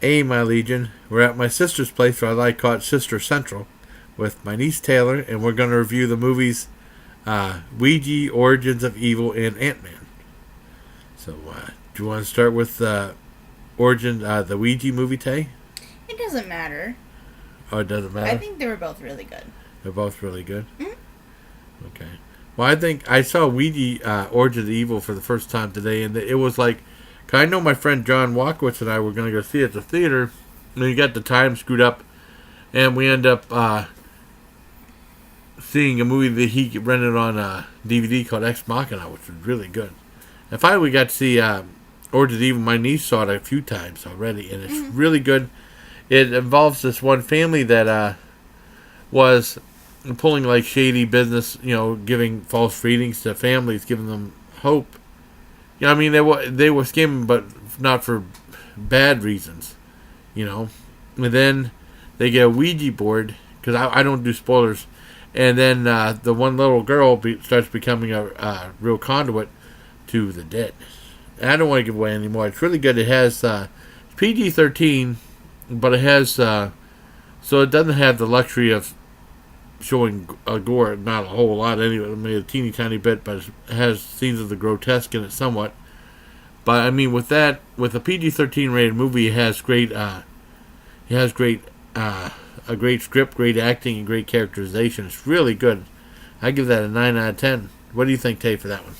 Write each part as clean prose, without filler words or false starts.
Hey, my legion. We're at my sister's place, or I like to call it Sister Central, with my niece Taylor, and we're going to review the movies Ouija, Origins of Evil, and Ant-Man. So, do you want to start with the Ouija movie, Tay? It doesn't matter. Oh, it doesn't matter? I think they were both really good. They're both really good? Mm-hmm. Okay. Well, I think I saw Ouija, Origins of Evil for the first time today, and it was like, cause I know my friend John Walkowitz and I were going to go see it at the theater, and we got the time screwed up, and we end up seeing a movie that he rented on DVD called Ex Machina, which was really good. And finally, we got to see Origins of Evil. My niece saw it a few times already, and it's really good. It involves this one family that was pulling like shady business, giving false readings to families, giving them hope. I mean, they were scamming, but not for bad reasons, And then they get a Ouija board, because I don't do spoilers. And then the one little girl starts becoming a real conduit to the dead. And I don't want to give away anymore. It's really good. It has PG-13, but it has so it doesn't have the luxury of showing gore. Not a whole lot anyway. Maybe a teeny tiny bit, but it has scenes of the grotesque in it somewhat. But I mean, with a PG-13 rated movie, it has a great script, great acting, and great characterization. It's really good. I give that a 9 out of 10. What do you think, Tay, for that one?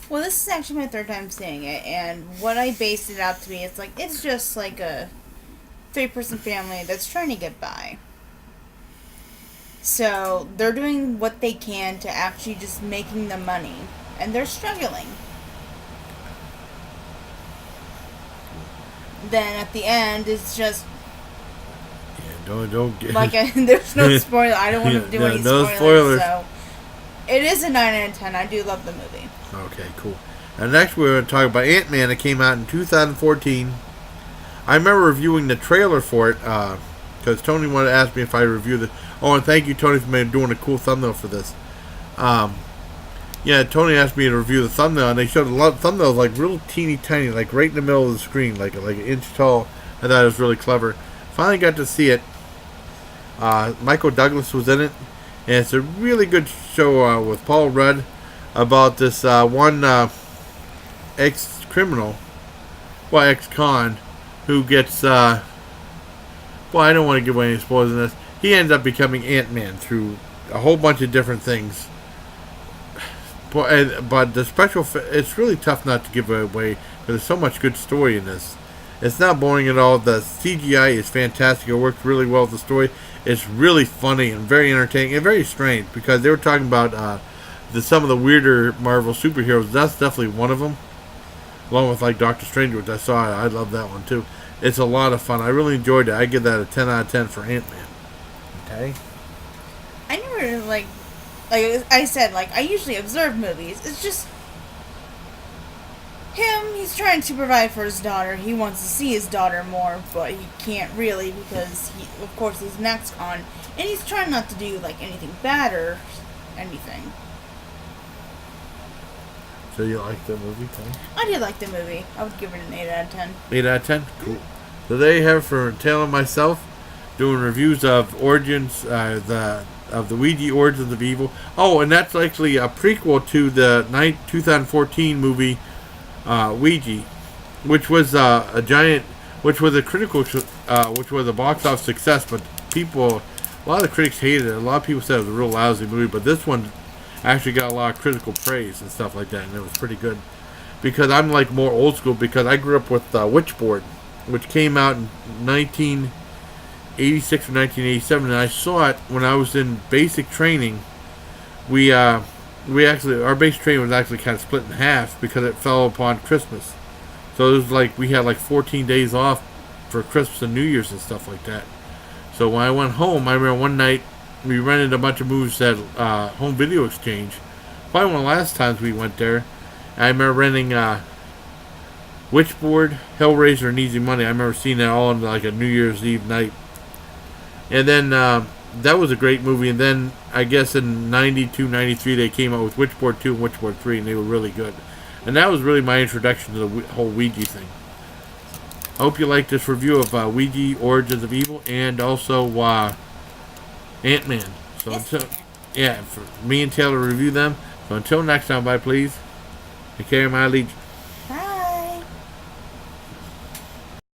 Well, this is actually my third time seeing it, and what I based it out to be, it's just like a 3-person family that's trying to get by. So they're doing what they can to actually just making the money, and they're struggling. Then at the end, it's just Don't get there's no spoiler. I don't want to do any no spoilers. So it is a 9 out of 10. I do love the movie. Okay, cool. And next we're going to talk about Ant-Man. That came out in 2014. I remember reviewing the trailer for it because Tony wanted to ask me if I review the. Oh, and thank you, Tony, for doing a cool thumbnail for this. Yeah, Tony asked me to review the thumbnail, and they showed a lot of thumbnails like real teeny tiny, like right in the middle of the screen, like an inch tall. I thought it was really clever. Finally got to see it. Michael Douglas was in it, and it's a really good show with Paul Rudd about this one ex-criminal, ex-con, who gets, I don't want to give away any spoilers in this. He ends up becoming Ant-Man through a whole bunch of different things. But the it's really tough not to give it away, because there's so much good story in this. It's not boring at all. The CGI is fantastic. It works really well with the story. It's really funny and very entertaining and very strange, because they were talking about some of the weirder Marvel superheroes. That's definitely one of them, along with like Doctor Strange, which I saw. I love that one too. It's a lot of fun. I really enjoyed it. I give that a 10 out of 10 for Ant-Man. Okay. I never like I said, I usually observe movies. It's just him. He's trying to provide for his daughter. He wants to see his daughter more, but he can't really because of course, he's an ex-con, and he's trying not to do anything bad or anything. So you like the movie, Tom? I did like the movie. I would give it an 8 out of 10. 8 out of 10? Cool. So there you have it for Taylor and myself doing reviews of Origins, of the Ouija, Origins of Evil. Oh, and that's actually a prequel to the 2014 movie Ouija, which was a critical, which was a box office success, but a lot of the critics hated it. A lot of people said it was a real lousy movie, but this one actually got a lot of critical praise and stuff like that, and it was pretty good. Because I'm more old school, because I grew up with Witchboard, which came out in 1986 or 1987, and I saw it when I was in basic training. Our basic training was actually kind of split in half because it fell upon Christmas. So it was we had 14 days off for Christmas and New Year's and stuff like that. So when I went home, I remember one night we rented a bunch of movies at Home Video Exchange. Probably one of the last times we went there. I remember renting Witchboard, Hellraiser, and Easy Money. I remember seeing that all on a New Year's Eve night. And then that was a great movie. And then I guess in 92, 93 they came out with Witchboard 2 and Witchboard 3, and they were really good. And that was really my introduction to the whole Ouija thing. I hope you like this review of Ouija Origins of Evil and also Ant-Man. So Yes. for me and Taylor review them. So until next time, bye please. Take care of my allegiance.